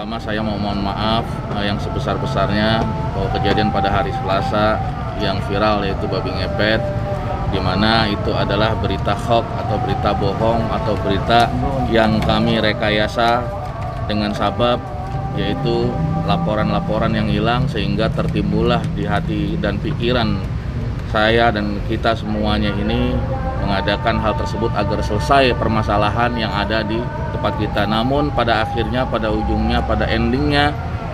Pertama saya mau mohon maaf yang sebesar-besarnya bahwa kejadian pada hari Selasa yang viral yaitu babi ngepet, di mana itu adalah berita hoax atau berita bohong atau berita yang kami rekayasa dengan sabab yaitu laporan-laporan yang hilang, sehingga tertimbullah di hati dan pikiran saya dan kita semuanya ini mengadakan hal tersebut agar selesai permasalahan yang ada di tempat kita. Namun pada akhirnya, pada ujungnya, pada endingnya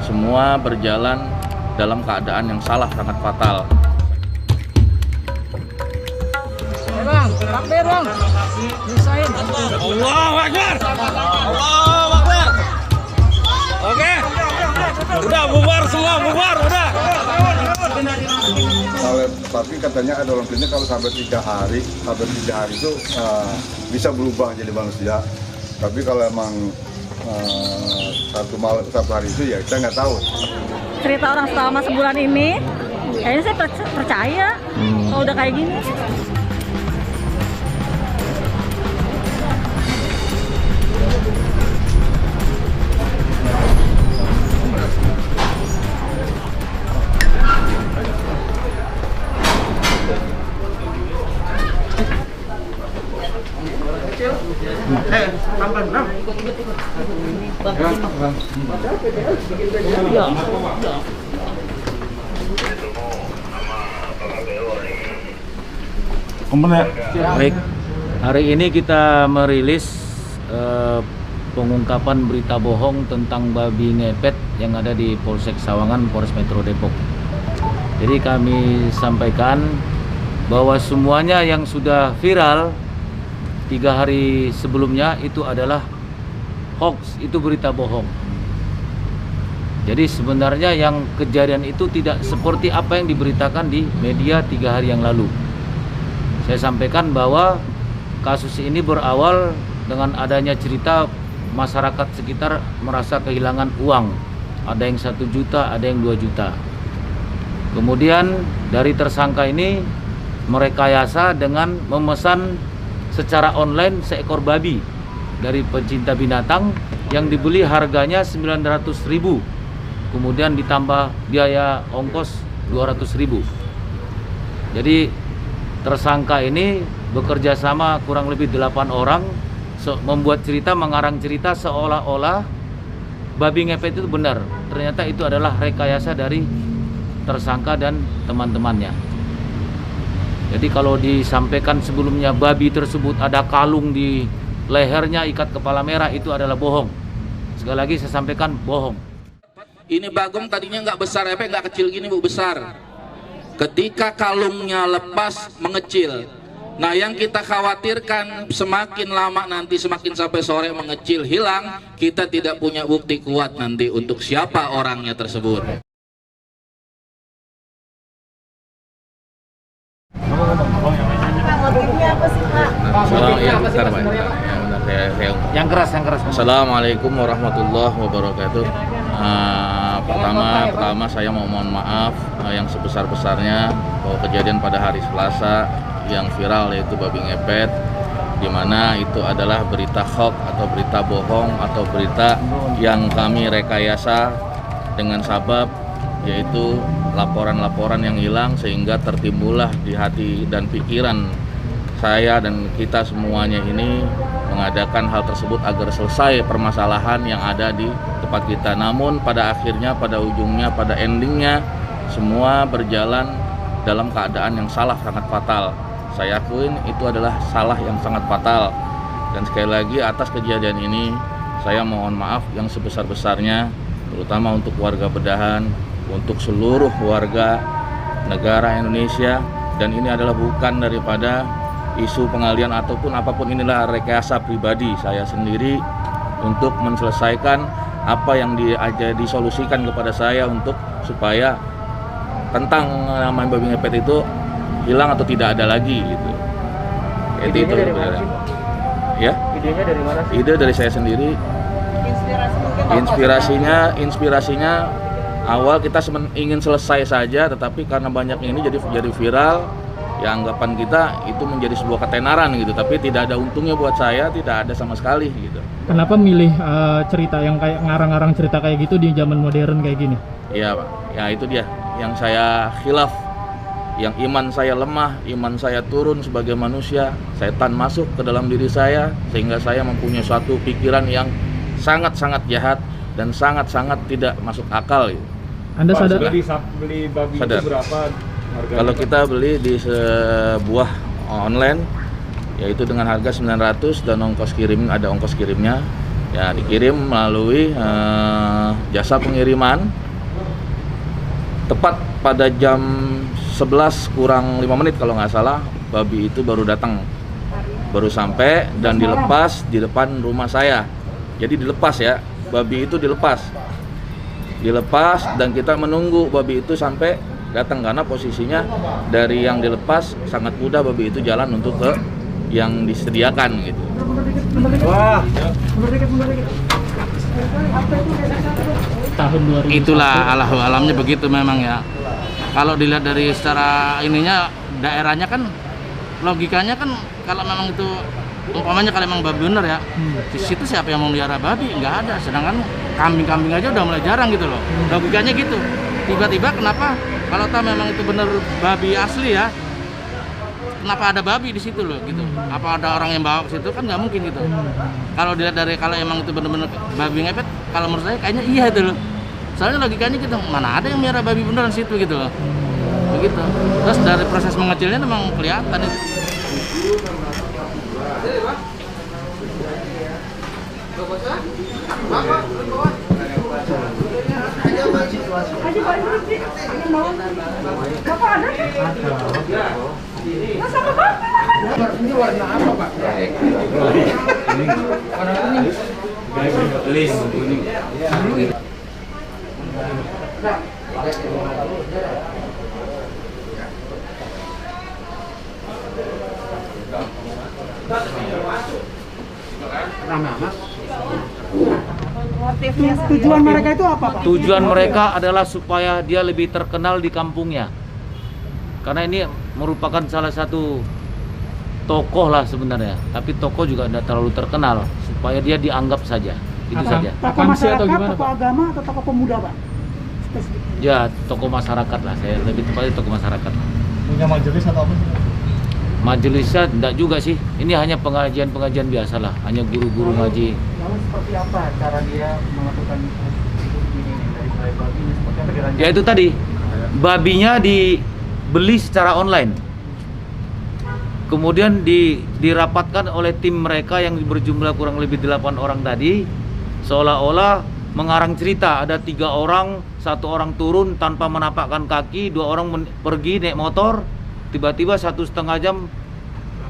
semua berjalan dalam keadaan yang salah, sangat fatal. Bang, takbir bang. Nyusahin. Allahu Akbar. Allahu Akbar. Oke. Udah bubar semua, bubar udah. Tapi katanya ada orang klinik kalau sampai 3 hari itu bisa berubah jadi manusia. Tapi kalau emang satu hari itu ya kita nggak tahu. Cerita orang selama sebulan ini, kayaknya saya percaya kalau udah kayak gini. Baik, hari ini kita merilis pengungkapan berita bohong tentang babi ngepet yang ada di Polsek Sawangan, Polres Metro Depok. Jadi kami sampaikan bahwa semuanya yang sudah viral 3 hari sebelumnya itu adalah hoax, itu berita bohong. Jadi sebenarnya yang kejadian itu tidak seperti apa yang diberitakan di media 3 hari yang lalu. Saya sampaikan bahwa kasus ini berawal dengan adanya cerita masyarakat sekitar merasa kehilangan uang. Ada yang 1 juta, ada yang 2 juta. Kemudian dari tersangka ini merekayasa dengan memesan secara online seekor babi dari pecinta binatang yang dibeli harganya 900.000, kemudian ditambah biaya ongkos 200.000. Jadi tersangka ini bekerja sama kurang lebih 8 orang membuat cerita, mengarang cerita seolah-olah babi ngepet itu benar. Ternyata itu adalah rekayasa dari tersangka dan teman-temannya. Jadi kalau disampaikan sebelumnya babi tersebut ada kalung di lehernya, ikat kepala merah, itu adalah bohong. Sekali lagi saya sampaikan bohong. Ini bagong tadinya nggak besar, nggak kecil gini Bu, besar. Ketika kalungnya lepas mengecil. Nah yang kita khawatirkan semakin lama nanti, semakin sampai sore mengecil hilang, kita tidak punya bukti kuat nanti untuk siapa orangnya tersebut. Motifnya apa sih Pak? Yang keras. Assalamualaikum warahmatullahi wabarakatuh. Pertama saya mau mohon maaf yang sebesar-besarnya bahwa kejadian pada hari Selasa yang viral yaitu babi ngepet, di mana itu adalah berita hoax atau berita bohong atau berita yang kami rekayasa dengan sabab yaitu laporan-laporan yang hilang, sehingga tertimbullah di hati dan pikiran saya dan kita semuanya ini mengadakan hal tersebut agar selesai permasalahan yang ada di tempat kita. Namun pada akhirnya, pada ujungnya, pada endingnya semua berjalan dalam keadaan yang salah, sangat fatal. Saya akuin itu adalah salah yang sangat fatal. Dan sekali lagi atas kejadian ini saya mohon maaf yang sebesar-besarnya, terutama untuk warga Bedahan, untuk seluruh warga negara Indonesia. Dan ini adalah bukan daripada isu pengalian ataupun apapun, inilah rekayasa pribadi saya sendiri untuk menyelesaikan apa yang disolusikan kepada saya untuk supaya tentang nama babi ngepet itu hilang atau tidak ada lagi gitu. Itu dari mana sih? Ya. Idenya dari mana sih? Ide dari saya sendiri. Inspirasinya awal kita ingin selesai saja, tetapi karena banyak ini jadi viral. ya anggapan kita itu menjadi sebuah ketenaran gitu, tapi tidak ada untungnya buat saya, tidak ada sama sekali gitu. Kenapa milih cerita yang kayak ngarang-ngarang cerita kayak gitu di zaman modern kayak gini? Iya Pak, ya itu dia yang saya khilaf, yang iman saya lemah, iman saya turun sebagai manusia, setan masuk ke dalam diri saya sehingga saya mempunyai suatu pikiran yang sangat-sangat jahat dan sangat-sangat tidak masuk akal gitu. Anda sadar? Beli babi Sadar. itu berapa harganya? Kalau kita beli di sebuah online yaitu dengan harga 900 dan ongkos kirim, ada ongkos kirimnya ya, dikirim melalui jasa pengiriman tepat pada jam 11 kurang 5 menit kalau nggak salah, babi itu baru datang, baru sampai dan dilepas di depan rumah saya. Jadi dilepas ya, babi itu dilepas dan kita menunggu babi itu sampai datang karena posisinya dari yang dilepas sangat mudah babi itu jalan untuk ke yang disediakan gitu. Wah, Tahun 2001. Itulah alamnya begitu memang ya. Kalau dilihat dari secara ininya, daerahnya kan logikanya kan kalau memang itu umpamanya kalau memang babi bener ya, di situ siapa yang mau melihara babi? Nggak ada. Sedangkan kambing-kambing aja udah mulai jarang gitu loh. Logikanya gitu. Tiba-tiba kenapa kalau memang itu bener babi asli ya, kenapa ada babi di situ loh gitu? Apa ada orang yang bawa ke situ? Kan nggak mungkin gitu. Kalau dilihat dari kalau emang itu bener-bener babi ngepet, kalau menurut saya kayaknya iya itu loh. Soalnya logikanya gitu, mana ada yang melihara babi beneran situ gitu loh. Begitu. Terus dari proses mengecilnya memang kelihatan itu. Ini warna apa Pak? Warna kuning. Tujuan mereka itu apa, Pak? Tujuan mereka adalah supaya dia lebih terkenal di kampungnya. Karena ini merupakan salah satu tokoh lah sebenarnya, tapi tokoh juga tidak terlalu terkenal, supaya dia dianggap saja. Itu saja. Tokoh masyarakat, tokoh agama, atau tokoh pemuda, Pak? Spesifik. Ya, tokoh masyarakat lah, saya lebih tepatnya tokoh masyarakat. punya majelis atau apa sih? Majelisnya tidak juga sih, ini hanya pengajian-pengajian biasa lah, hanya guru-guru ngaji. Lalu seperti apa cara dia melakukan ini dari mulai babi ini seperti apa dirancang? Ya itu tadi, babinya dibeli secara online. Kemudian dirapatkan oleh tim mereka yang berjumlah kurang lebih 8 orang tadi, seolah-olah mengarang cerita. Ada 3 orang, 1 orang turun tanpa menapakkan kaki, 2 orang pergi naik motor, tiba-tiba 1,5 jam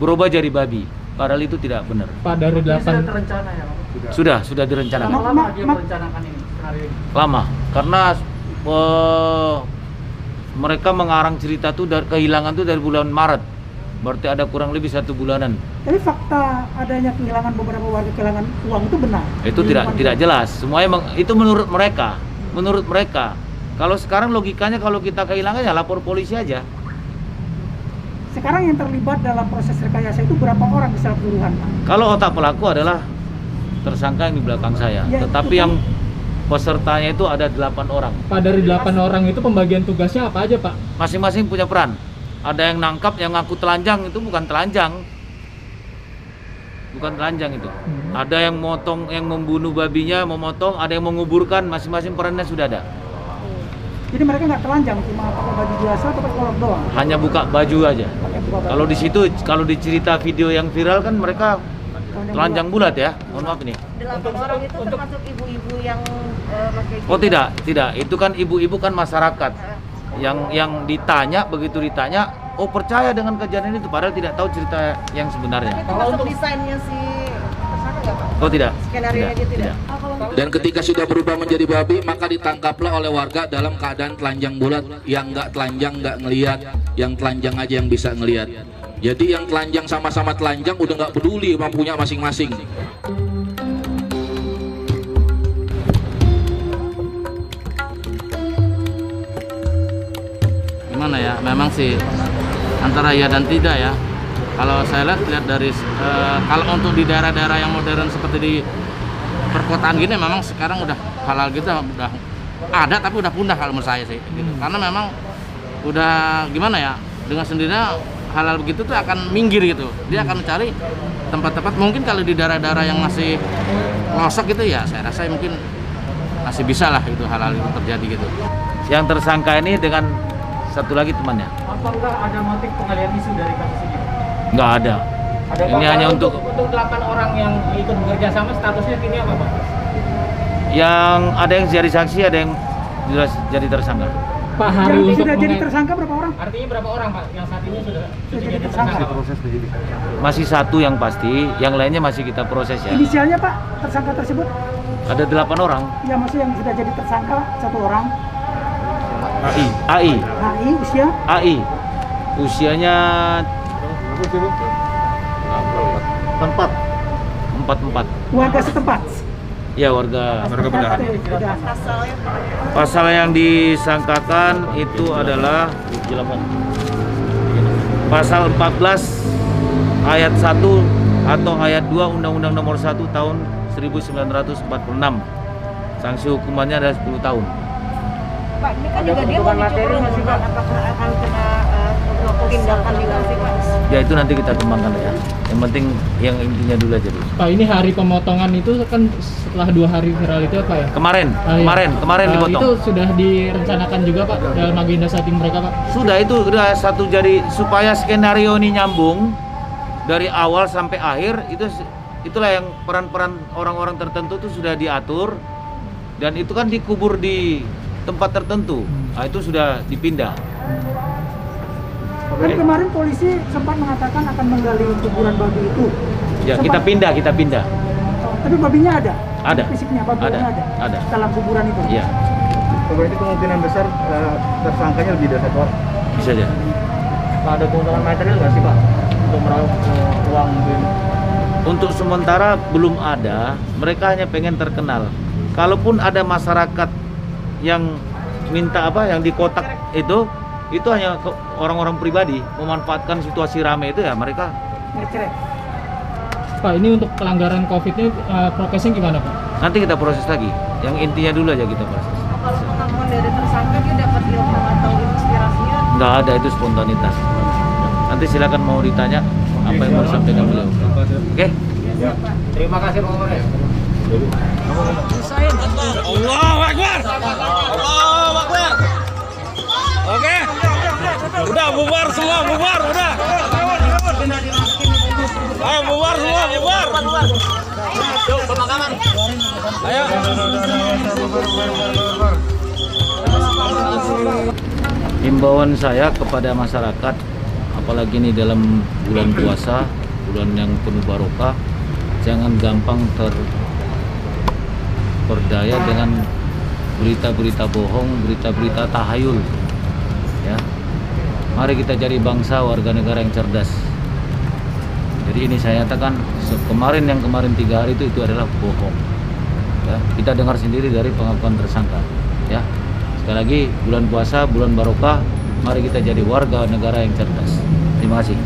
berubah jadi babi. Padahal itu tidak benar. Pak, dari 8 Sudah terencana ya, Pak? Sudah direncanakan. Berapa lama dia merencanakan ini, skenario ini? Lama, karena mereka mengarang cerita tuh dari kehilangan tuh dari bulan Maret. Berarti ada kurang lebih 1 bulanan. Tapi fakta adanya kehilangan beberapa warga kehilangan uang itu benar? Itu tidak jelas. Semuanya itu menurut mereka. Menurut mereka. Kalau sekarang logikanya kalau kita kehilangan ya lapor polisi aja. Sekarang yang terlibat dalam proses rekayasa itu berapa orang keseluruhan, Pak? Kalau otak pelaku adalah tersangka yang di belakang saya. Ya, Tetapi itu yang pesertanya itu ada 8 orang. Pak, dari 8 orang itu pembagian tugasnya apa aja, Pak? Masing-masing punya peran. Ada yang nangkap, yang ngaku telanjang, itu bukan telanjang. Bukan telanjang itu. Ada yang motong, yang membunuh babinya, memotong, ada yang menguburkan, masing-masing perannya sudah ada. Jadi mereka nggak telanjang, cuma pakai baju biasa atau pakai kolor doang? Hanya buka baju aja. Pakai buka baju. Kalau di situ, kalau di cerita video yang viral kan mereka telanjang bulat ya. Mohon maaf ini. 8 orang itu termasuk ibu-ibu yang pakai Oh tidak. Itu kan ibu-ibu kan masyarakat. Yang ditanya, begitu ditanya, oh percaya dengan kejadian itu, padahal tidak tahu cerita yang sebenarnya. Kalau untuk desainnya si tersangka nggak, Pak? Oh tidak. Skenario-nya dia tidak. Dan ketika sudah berubah menjadi babi, maka ditangkaplah oleh warga dalam keadaan telanjang bulat. Yang nggak telanjang nggak ngelihat, yang telanjang aja yang bisa ngelihat. Jadi yang telanjang sama-sama telanjang udah nggak peduli mampunya masing-masing. Gimana ya, memang sih antara ya dan tidak ya. Kalau saya lihat dari kalau untuk di daerah-daerah yang modern seperti di perkotaan gini, memang sekarang udah halal gitu udah ada, tapi udah punah kalau menurut saya sih gitu. Karena memang udah gimana ya, dengan sendirinya halal begitu tuh akan minggir gitu. Dia akan mencari tempat-tempat, mungkin kalau di daerah-daerah yang masih pelosok gitu ya, saya rasa mungkin masih bisa lah itu halal itu terjadi gitu. Yang tersangka ini dengan satu lagi temannya. Apa enggak ada motif pengalian isu dari kasus ini? Nggak ada. Ini hanya untuk 8 orang yang ikut bekerja sama, statusnya kini apa, Pak? yang ada yang jadi saksi, ada yang jelas jadi tersangka. Pak, hari untuk sudah jadi tersangka berapa orang? Artinya berapa orang, Pak, yang saat ini sudah jadi tersangka? Masih satu yang pasti, yang lainnya masih kita proses ya. Inisialnya, Pak, tersangka tersebut? Ada 8 orang. Ya, maksudnya yang sudah jadi tersangka 1 orang. AI. Usia? AI. Usianya 44. Warga setempat? Ya, warga Bedahan. Pasal yang disangkakan itu adalah pasal 14 ayat 1 atau ayat 2 Undang-Undang Nomor 1 tahun 1946. Sanksi hukumannya adalah 10 tahun. Pak, ini kan juga dia mau dicurung, apakah akan kena tindakan juga sih, Pak? Ya, itu nanti kita kembangkan ya. Yang penting yang intinya dulu aja dulu. Pak, ini hari pemotongan itu kan setelah 2 hari viral itu apa ya? Kemarin dipotong. Itu sudah direncanakan juga, Pak, dalam agenda setting mereka, Pak? Sudah, itu udah satu, jadi supaya skenario ini nyambung dari awal sampai akhir, itulah yang peran-peran orang-orang tertentu itu sudah diatur, dan itu kan dikubur di tempat tertentu. Nah, itu sudah dipindah. Kan kemarin polisi sempat mengatakan akan menggali kuburan babi itu. Ya, kita pindah. Tapi babinya ada? Ada. Fisiknya babinya ada. Dalam kuburan itu? Iya. Berarti kemungkinan besar tersangkanya lebih dari 1 orang. Bisa aja. Pak, ada keuntungan material nggak sih, Pak, untuk meraup uang mungkin? Untuk sementara belum ada. Mereka hanya pengen terkenal. Kalaupun ada masyarakat yang minta yang di kotak itu hanya orang-orang pribadi memanfaatkan situasi ramai itu, ya mereka. Pak, ini untuk pelanggaran COVID ini prokesnya gimana, Pak? Nanti kita proses lagi. Yang intinya dulu aja kita proses. Kalau pengakuan dari tersangka dia dapat ilmu atau inspirasinya? Nggak ada, itu spontanitas. Nanti silakan mau ditanya apa yang mau disampaikan beliau. Oke? Terima kasih, Pak Kapolres. Allahu Akbar. Allahu Akbar. Oke. Udah bubar semua, bubar, udah. Ayo bubar semua, bubar. Yuk, pemakaman. Ayo. Himbauan saya kepada masyarakat, apalagi ini dalam bulan puasa, bulan yang penuh barokah, jangan gampang terperdaya dengan berita-berita bohong, berita-berita tahayul. Ya, mari kita jadi bangsa warga negara yang cerdas. Jadi ini saya nyatakan, kemarin 3 hari itu adalah bohong. Ya, kita dengar sendiri dari pengakuan tersangka. Ya, sekali lagi bulan puasa, bulan barokah, mari kita jadi warga negara yang cerdas. Terima kasih.